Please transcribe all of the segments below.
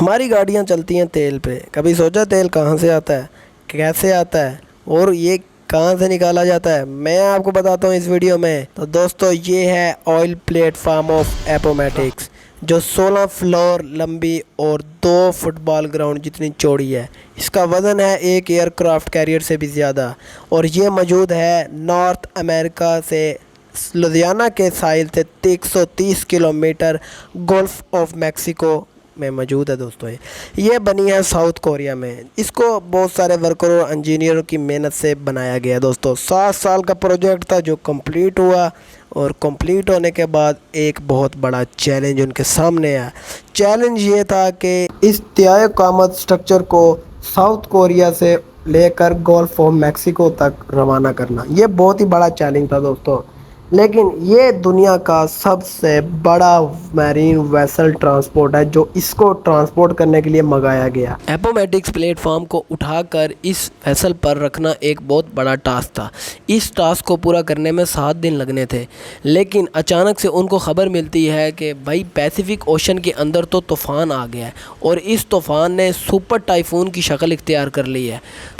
ہماری گاڑیاں چلتی ہیں تیل پہ. کبھی سوچا تیل کہاں سے آتا ہے, کیسے آتا ہے اور یہ کہاں سے نکالا جاتا ہے؟ میں آپ کو بتاتا ہوں اس ویڈیو میں. تو دوستو یہ ہے آئل پلیٹ فارم آف اپومیٹکس جو 16 فلور لمبی اور 2 فٹ بال گراؤنڈ جتنی چوڑی ہے. اس کا وزن ہے ایک ایئر کرافٹ کیریئر سے بھی زیادہ, اور یہ موجود ہے نارتھ امریکہ سے لوزیانا کے ساحل سے 130 کلومیٹر گولف آف میکسیکو میں موجود ہے. دوستو یہ بنی ہے ساؤتھ کوریا میں. اس کو بہت سارے ورکروں اور انجینئروں کی محنت سے بنایا گیا. دوستو 7 سال کا پروجیکٹ تھا جو کمپلیٹ ہوا, اور کمپلیٹ ہونے کے بعد ایک بہت بڑا چیلنج ان کے سامنے آیا. چیلنج یہ تھا کہ اس طے قامت سٹرکچر کو ساؤتھ کوریا سے لے کر گولف آف میکسیکو تک روانہ کرنا. یہ بہت ہی بڑا چیلنج تھا دوستو, لیکن یہ دنیا کا سب سے بڑا میرین ویسل ٹرانسپورٹ ہے جو اس کو ٹرانسپورٹ کرنے کے لیے منگایا گیا. اپومیٹکس پلیٹ فارم کو اٹھا کر اس ویسل پر رکھنا ایک بہت بڑا ٹاسک تھا. اس ٹاسک کو پورا کرنے میں 7 دن لگنے تھے, لیکن اچانک سے ان کو خبر ملتی ہے کہ بھائی پیسیفک اوشن کے اندر تو طوفان آ گیا ہے, اور اس طوفان نے سپر ٹائفون کی شکل اختیار کر لی ہے.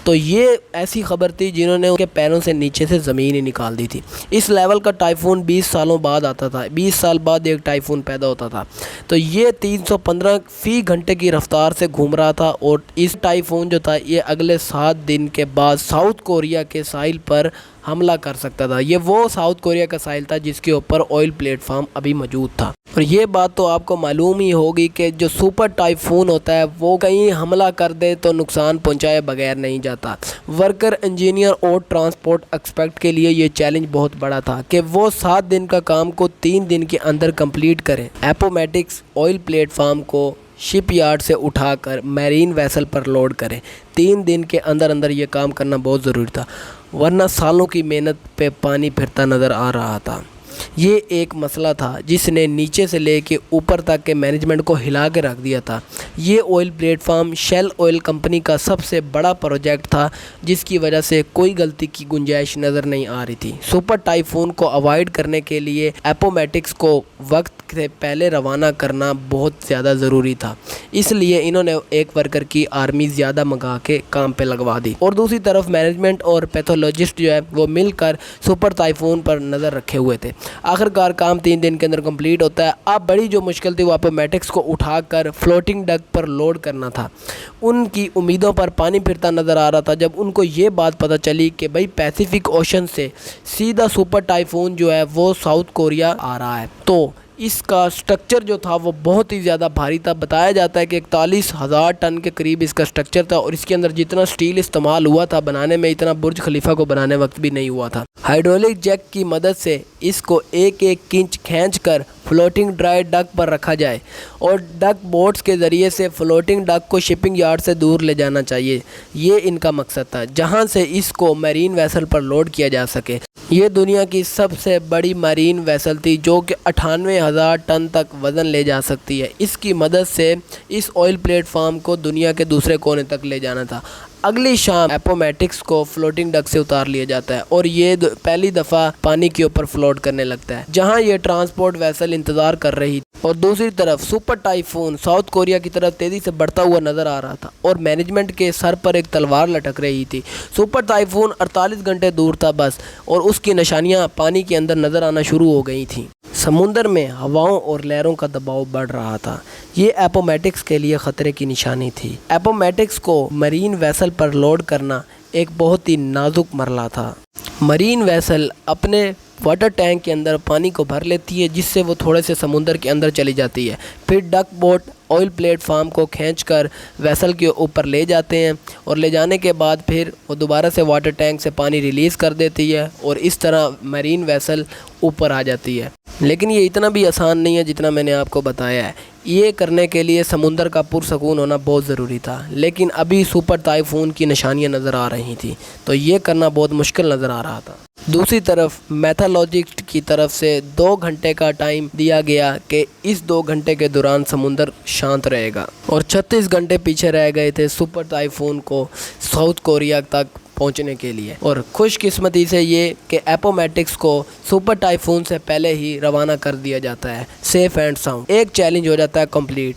تو یہ ایسی خبر تھی جنہوں نے ان کے پیروں سے نیچے سے زمین ہی نکال دی تھی. اس لیول کا ٹائفون 20 سالوں بعد آتا تھا. 20 سال بعد ایک ٹائفون پیدا ہوتا تھا. تو یہ 315 فی گھنٹے کی رفتار سے گھوم رہا تھا, اور اس ٹائفون جو تھا یہ اگلے 7 دن کے بعد ساؤتھ کوریا کے ساحل پر حملہ کر سکتا تھا. یہ وہ ساؤتھ کوریا کا ساحل تھا جس کے اوپر آئل پلیٹ فارم ابھی موجود تھا. اور یہ بات تو آپ کو معلوم ہی ہوگی کہ جو سپر ٹائفون ہوتا ہے وہ کہیں حملہ کر دے تو نقصان پہنچائے بغیر نہیں جاتا. ورکر, انجینئر اور ٹرانسپورٹ ایکسپرٹ کے لیے یہ چیلنج بہت بڑا تھا کہ وہ 7 دن کا کام کو 3 دن کے اندر کمپلیٹ کریں. اپومیٹکس آئل پلیٹ فارم کو شپ یارڈ سے اٹھا کر میرین ویسل پر لوڈ کریں. 3 دن کے اندر یہ کام کرنا بہت ضروری تھا, ورنہ سالوں کی محنت پہ پانی پھرتا نظر آ رہا تھا. یہ ایک مسئلہ تھا جس نے نیچے سے لے کے اوپر تک کے مینجمنٹ کو ہلا کے رکھ دیا تھا. یہ oil plate form shell oil company کا سب سے بڑا پروجیکٹ تھا, جس کی وجہ سے کوئی غلطی کی گنجائش نظر نہیں آ رہی تھی. سپر ٹائفون کو اوائڈ کرنے کے لیے اپومیٹکس کو وقت سے پہلے روانہ کرنا بہت زیادہ ضروری تھا. اس لیے انہوں نے ایک ورکر کی آرمی زیادہ منگا کے کام پہ لگوا دی, اور دوسری طرف مینجمنٹ اور پیتھولوجسٹ جو ہے وہ مل کر سپر ٹائفون پر نظر رکھے ہوئے تھے. آخرکار کام 3 دن کے اندر کمپلیٹ ہوتا ہے. اب بڑی جو مشکل تھی وہ اپومیٹکس کو اٹھا کر فلوٹنگ ڈک پر لوڈ کرنا تھا. ان کی امیدوں پر پانی پھرتا نظر آ رہا تھا جب ان کو یہ بات پتہ چلی کہ بھائی پیسیفک اوشن سے سیدھا سپر ٹائفون جو ہے وہ ساؤتھ کوریا آ رہا ہے. تو اس کا سٹرکچر جو تھا وہ بہت ہی زیادہ بھاری تھا. بتایا جاتا ہے کہ 41,000 ٹن کے قریب اس کا سٹرکچر تھا, اور اس کے اندر جتنا سٹیل استعمال ہوا تھا بنانے میں اتنا برج خلیفہ کو بنانے وقت بھی نہیں ہوا تھا. ہائیڈرولک جیک کی مدد سے اس کو ایک کنچ کھینچ کر فلوٹنگ ڈرائی ڈک پر رکھا جائے, اور ڈک بوٹس کے ذریعے سے فلوٹنگ ڈک کو شپنگ یارڈ سے دور لے جانا چاہیے. یہ ان کا مقصد تھا جہاں سے اس کو میرین ویسل پر لوڈ کیا جا سکے. یہ دنیا کی سب سے بڑی میرین ویسل تھی جو کہ 98,000 ٹن تک وزن لے جا سکتی ہے. اس کی مدد سے اس آئل پلیٹ فارم کو دنیا کے دوسرے کونے تک لے جانا تھا. اگلی شام اپومیٹکس کو فلوٹنگ ڈک سے اتار لیا جاتا ہے, اور یہ پہلی دفعہ پانی کے اوپر فلوٹ کرنے لگتا ہے جہاں یہ ٹرانسپورٹ ویسل انتظار کر رہی تھی. اور دوسری طرف سپر ٹائفون ساؤتھ کوریا کی طرف تیزی سے بڑھتا ہوا نظر آ رہا تھا, اور مینجمنٹ کے سر پر ایک تلوار لٹک رہی تھی. سپر ٹائفون 48 گھنٹے دور تھا بس, اور اس کی نشانیاں پانی کے اندر نظر آنا شروع ہو گئی تھیں. سمندر میں ہواؤں اور لہروں کا دباؤ بڑھ رہا تھا. یہ اپومیٹکس کے لیے خطرے کی نشانی تھی. اپومیٹکس کو میرین ویسل پر لوڈ کرنا ایک بہت ہی نازک مرحلہ تھا. میرین ویسل اپنے واٹر ٹینک کے اندر پانی کو بھر لیتی ہے, جس سے وہ تھوڑے سے سمندر کے اندر چلی جاتی ہے. پھر ڈک بوٹ آئل پلیٹ فارم کو کھینچ کر ویسل کے اوپر لے جاتے ہیں, اور لے جانے کے بعد پھر وہ دوبارہ سے واٹر ٹینک سے پانی ریلیز کر دیتی ہے, اور اس طرح میرین ویسل اوپر آ جاتی ہے. لیکن یہ اتنا بھی آسان نہیں ہے جتنا میں نے آپ کو بتایا ہے. یہ کرنے کے لیے سمندر کا پرسکون ہونا بہت ضروری تھا, لیکن ابھی سپر ٹائفون کی نشانیاں نظر آ رہی تھیں, تو یہ کرنا بہت مشکل نظر آ رہا تھا. دوسری طرف میتھالوجسٹ کی طرف سے 2 گھنٹے کا ٹائم دیا گیا کہ اس 2 گھنٹے کے دوران سمندر شانت رہے گا, اور 36 گھنٹے پیچھے رہ گئے تھے سپر ٹائفون کو ساؤتھ کوریا تک پہنچنے کے لیے. اور خوش قسمتی سے یہ کہ اپومیٹکس کو سپر ٹائفون سے پہلے ہی روانہ کر دیا جاتا ہے سیف اینڈ ساؤنڈ. ایک چیلنج ہو جاتا ہے کمپلیٹ.